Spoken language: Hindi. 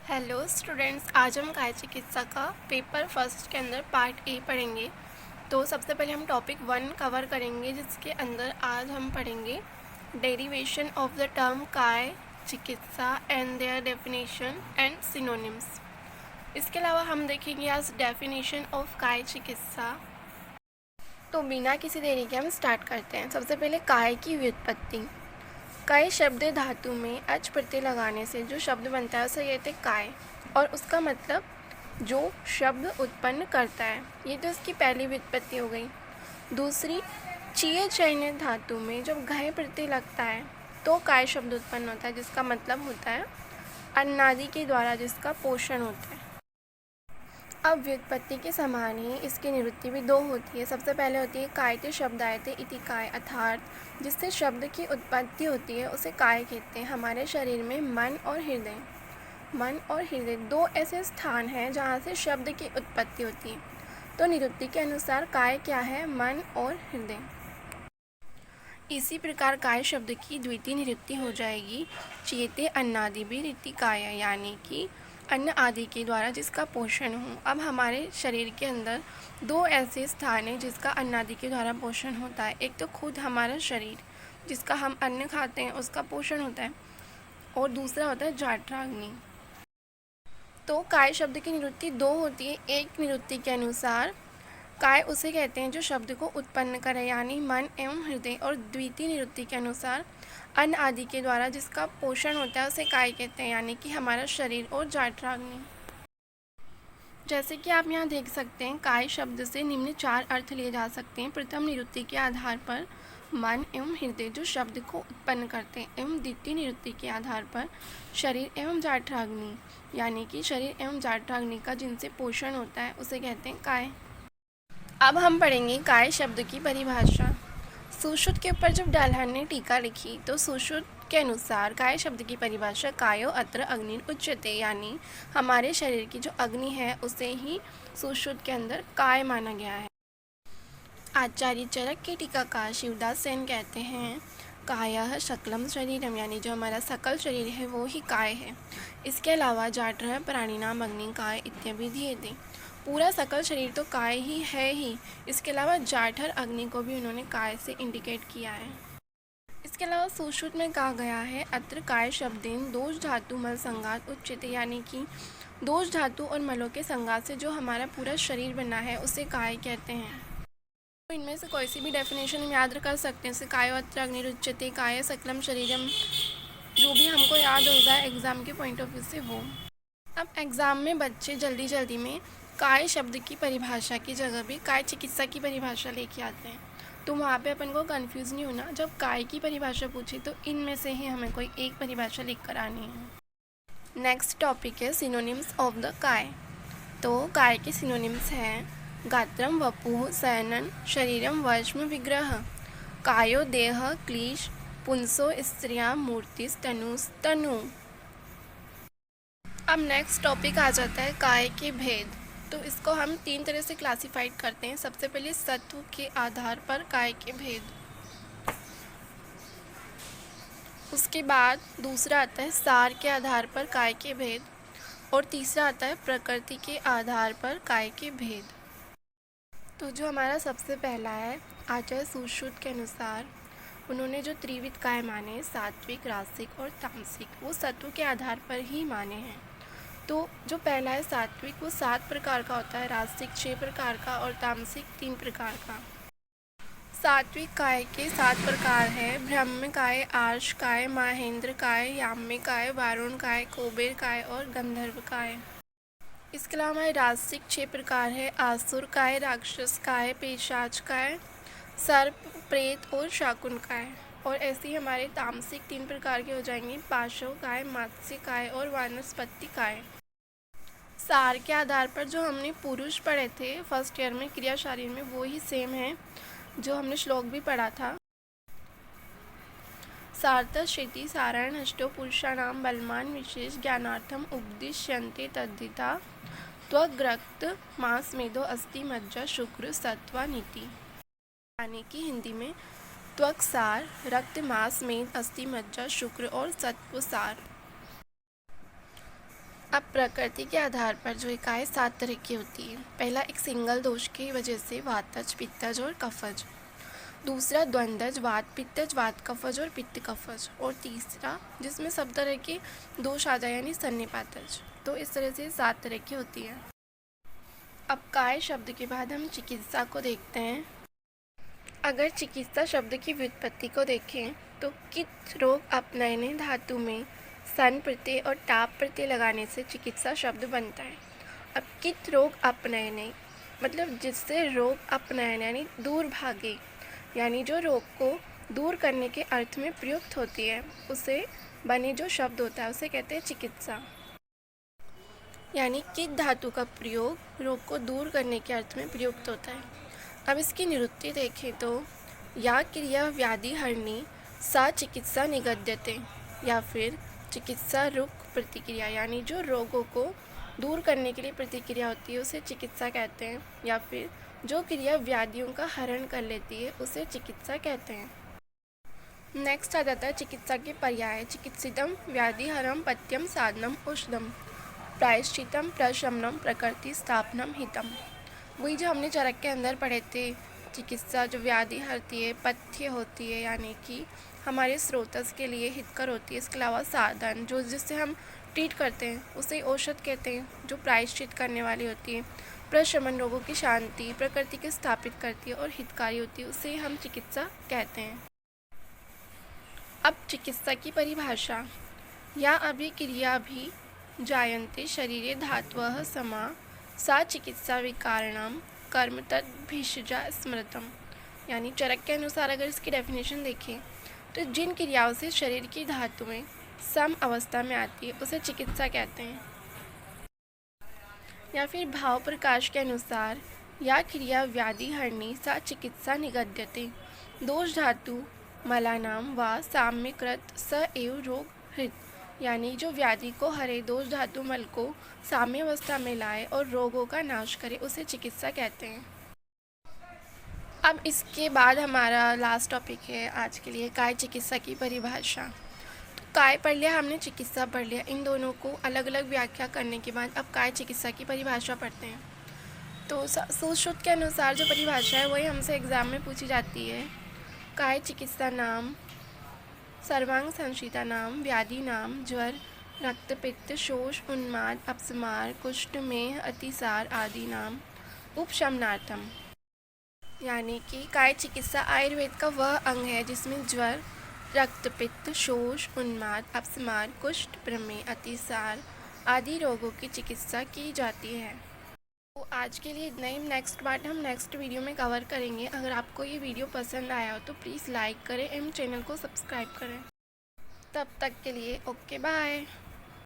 हेलो स्टूडेंट्स, आज हम काय चिकित्सा का पेपर फर्स्ट के अंदर पार्ट ए पढ़ेंगे। तो सबसे पहले हम टॉपिक 1 कवर करेंगे, जिसके अंदर आज हम पढ़ेंगे डेरिवेशन ऑफ द टर्म काय चिकित्सा and their definition and synonyms. इसके अलावा हम देखेंगे आज डेफिनेशन ऑफ काय चिकित्सा। तो बिना किसी देरी के हम स्टार्ट करते हैं। सबसे पहले काय की व्युत्पत्ति। काय शब्द धातु में अच प्रत्यय लगाने से जो शब्द बनता है उसे कहते हैं काय, और उसका मतलब जो शब्द उत्पन्न करता है। ये तो इसकी पहली व्युत्पत्ति हो गई। दूसरी, चीय चयनित धातु में जब घय प्रत्यय लगता है तो काय शब्द उत्पन्न होता है, जिसका मतलब होता है अन्नादि के द्वारा जिसका पोषण होता है। अब व्युत्पत्ति के समान ही इसकी निवृत्ति भी दो होती है। सबसे पहले होती है कायते शब्दायते इति काय, अर्थात जिससे शब्द की उत्पत्ति होती है उसे काय कहते हैं। हमारे शरीर में मन और हृदय दो ऐसे स्थान हैं जहाँ से शब्द की उत्पत्ति होती है। तो निवृत्ति के अनुसार काय क्या है? मन और हृदय। इसी प्रकार काय शब्द की द्वितीय निवृत्ति हो जाएगी चेते अन्नादि भी रीति काय, यानी कि अन्न आदि के द्वारा जिसका पोषण हो। अब हमारे शरीर के अंदर दो ऐसे स्थान हैं जिसका अन्न आदि के द्वारा पोषण होता है। एक तो खुद हमारा शरीर, जिसका हम अन्न खाते हैं उसका पोषण होता है, और दूसरा होता है जाठराग्नि। तो काय शब्द की निवृत्ति दो होती है। एक निवृत्ति के अनुसार काय उसे कहते हैं जो शब्द को उत्पन्न करे, यानी मन एवं हृदय, और द्वितीय निवृत्ति के अनुसार अन्न आदि के द्वारा जिसका पोषण होता है उसे काय कहते हैं, यानी कि हमारा शरीर और जाठराग्नि। जैसे कि आप यहाँ देख सकते हैं, काय शब्द से निम्न 4 अर्थ लिए जा सकते हैं। प्रथम निवृत्ति के आधार पर मन एवं हृदय जो शब्द को उत्पन्न करते हैं, एवं द्वितीय निवृत्ति के आधार पर शरीर एवं जाठराग्नि, यानी कि शरीर एवं जाठराग्नि का जिनसे पोषण होता है उसे कहते हैं काय। अब हम पढ़ेंगे काय शब्द की परिभाषा। सुश्रुत के ऊपर जब डाल्हन ने टीका लिखी तो सुश्रुत के अनुसार काय शब्द की परिभाषा कायो अत्र अग्नि उच्यते, यानी हमारे शरीर की जो अग्नि है उसे ही सुश्रुत के अंदर काय माना गया है। आचार्य चरक के टीकाकार शिवदास सेन कहते हैं कायः सकलम शरीरम, यानी जो हमारा सकल शरीर है वो ही काय है। इसके अलावा जाठरः प्राणिनाम अग्नि काय इत्यभिधीयते, पूरा सकल शरीर तो काय ही है ही। इसके अलावा जाठर अग्नि को भी उन्होंने काय से इंडिकेट किया है। इसके अलावा सुश्रुत में कहा गया है अत्र काय शब्देन दोष धातु मल संगात उच्यते, यानी कि दोष धातु और मलों के संगात से जो हमारा पूरा शरीर बना है उसे काय कहते हैं। तो इनमें से कोई सी भी डेफिनेशन हम याद कर सकते हैं, जैसे कायो अत्र अग्नि उच्यते, काय सकलम शरीरम, जो भी हमको याद होगा एग्ज़ाम के पॉइंट ऑफ व्यू से वो। अब एग्ज़ाम में बच्चे जल्दी में काय शब्द की परिभाषा की जगह भी काय चिकित्सा की परिभाषा लेके आते हैं, तो वहाँ पे अपन को कंफ्यूज नहीं होना। जब काय की परिभाषा पूछी तो इनमें से ही हमें कोई एक परिभाषा लिख कर आनी है। नेक्स्ट टॉपिक है सिनोनिम्स ऑफ द काय। तो काय के सिनोनिम्स हैं गात्रम वपुः शयनन शरीरम वज्म विग्रह, कायो देह क्लीश पुंसो स्त्रियां मूर्तिस्तनु। अब नेक्स्ट टॉपिक आ जाता है काय के भेद। तो इसको हम 3 तरह से क्लासिफाइड करते हैं। सबसे पहले सत्व के आधार पर काय के भेद, उसके बाद दूसरा आता है सार के आधार पर काय के भेद, और तीसरा आता है प्रकृति के आधार पर काय के भेद। तो जो हमारा सबसे पहला है आचार्य सुश्रुत के अनुसार उन्होंने जो त्रिविध काय माने, सात्विक, रासिक और तामसिक, वो सत्व के आधार पर ही माने हैं। तो जो पहला है सात्विक, वो 7 प्रकार का होता है, रासिक 6 प्रकार का और तामसिक 3 प्रकार का। सात्विक काय के 7 प्रकार है ब्रह्म काय, आर्ष काय, महेंद्र काय, याम्य काय, वारुण काय, कुबेर काय और गंधर्व काय। इसके अलावा हमारे रासिक 6 प्रकार है आसुर काय, राक्षस काय, पेशाच काय, सर्प, प्रेत और शाकुन काय। और ऐसे ही हमारे तामसिक 3 प्रकार के हो जाएंगे पाशव काय, मत्स्य काय और वानस्पति काय। सार के आधार पर जो हमने पुरुष पढ़े थे फर्स्ट ईयर में क्रिया शारीर में, वो ही सेम है जो हमने श्लोक भी पढ़ा था। सार्थ श्रुति सारायण अष्टो पुरुषाणाम बलमान विशेष ज्ञानार्थम उपदिश्यन्ते तद्धिता त्वग्रक्त मांस मेदो अस्ति मज्जा शुक्र सत्वा नीति, यानी कि हिंदी में त्वक सार, रक्त, मांस, मेद, अस्थि, मज्जा, शुक्र और सत्व सार। अब प्रकृति के आधार पर जो इकाई 7 तरह की होती है। पहला, एक सिंगल दोष की वजह से वातज, पित्तज और कफज। दूसरा, द्वंद्वज, वात पित्तज, वात कफज और पित्त कफज। और तीसरा, जिसमें सब तरह के दोष आ जाए यानी सन्निपातज। तो इस तरह से 7 तरह की होती है। अब काय शब्द के बाद हम चिकित्सा को देखते हैं। अगर चिकित्सा शब्द की व्युत्पत्ति को देखें तो कित रोग अपनयने धातु में सन प्रत्यय और टाप प्रत्यय लगाने से चिकित्सा शब्द बनता है। अब कित रोग अपनयने मतलब जिससे रोग अपनयन यानी दूर भागे, यानी जो रोग को दूर करने के अर्थ में प्रयुक्त होती है, उसे बने जो शब्द होता है उसे कहते हैं चिकित्सा। यानी कित धातु का प्रयोग रोग को दूर करने के अर्थ में प्रयुक्त होता है। अब इसकी निरुक्ति देखें तो या क्रिया व्याधि हरणी सा चिकित्सा निगद्यते, या फिर चिकित्सा रुक प्रतिक्रिया, यानी जो रोगों को दूर करने के लिए प्रतिक्रिया होती है उसे चिकित्सा कहते हैं, या फिर जो क्रिया व्याधियों का हरण कर लेती है उसे चिकित्सा कहते हैं। नेक्स्ट आ जाता है चिकित्सा के पर्याय। चिकित्सितम व्याधिहरम पथ्यम साधनम औषधम प्रायश्चितम प्रशमनम प्रकृति स्थापनम हितम। वही जो हमने चरक के अंदर पढ़े थे। चिकित्सा जो व्याधि हरती है, पथ्य होती है यानी कि हमारे स्रोतस के लिए हितकर होती है। इसके अलावा साधन जो जिससे हम ट्रीट करते हैं उसे औषध कहते हैं, जो प्रायश्चित करने वाली होती है। प्रशमन रोगों की शांति प्रकृति के स्थापित करती है और हितकारी होती है, उसे हम चिकित्सा कहते हैं। अब चिकित्सा की परिभाषा। या अभिक्रिया भी जायन्ते शरीरे धातवः समा सा चिकित्सा विकारणम कर्म तद्भिषजा स्मृतम। यानी चरक के अनुसार अगर इसकी डेफिनेशन देखें तो जिन क्रियाओं से शरीर की धातुएं सम अवस्था में आती है उसे चिकित्सा कहते हैं। या फिर भाव प्रकाश के अनुसार या क्रिया व्याधि हरणी सा चिकित्सा निगद्यते। दोष धातु मलानाम व साम्यकृत स एव रोग हृत, यानी जो व्याधि को हरे, दोष धातु मल को साम्य अवस्था में लाए और रोगों का नाश करे उसे चिकित्सा कहते हैं। अब इसके बाद हमारा लास्ट टॉपिक है आज के लिए काय चिकित्सा की परिभाषा। तो काय पढ़ लिया हमने, चिकित्सा पढ़ लिया। इन दोनों को अलग अलग व्याख्या करने के बाद अब काय चिकित्सा की परिभाषा पढ़ते हैं। तो सुश्रुत के अनुसार जो परिभाषा है वही हमसे एग्जाम में पूछी जाती है। काय चिकित्सा नाम सर्वांग संशिता नाम व्याधि नाम ज्वर रक्त पित्त शोष उन्माद अपस्मार कुष्ठ मेह अतिसार आदि नाम उपशमनार्थम। यानी कि काय चिकित्सा आयुर्वेद का वह अंग है जिसमें ज्वर रक्त पित्त शोष उन्माद अपस्मार कुष्ठ प्रमेह अतिसार आदि रोगों की चिकित्सा की जाती है। तो आज के लिए इतना ही। नेक्स्ट पार्ट हम नेक्स्ट वीडियो में कवर करेंगे। अगर आपको ये वीडियो पसंद आया हो तो प्लीज़ लाइक करें एवं चैनल को सब्सक्राइब करें। तब तक के लिए ओके बाय।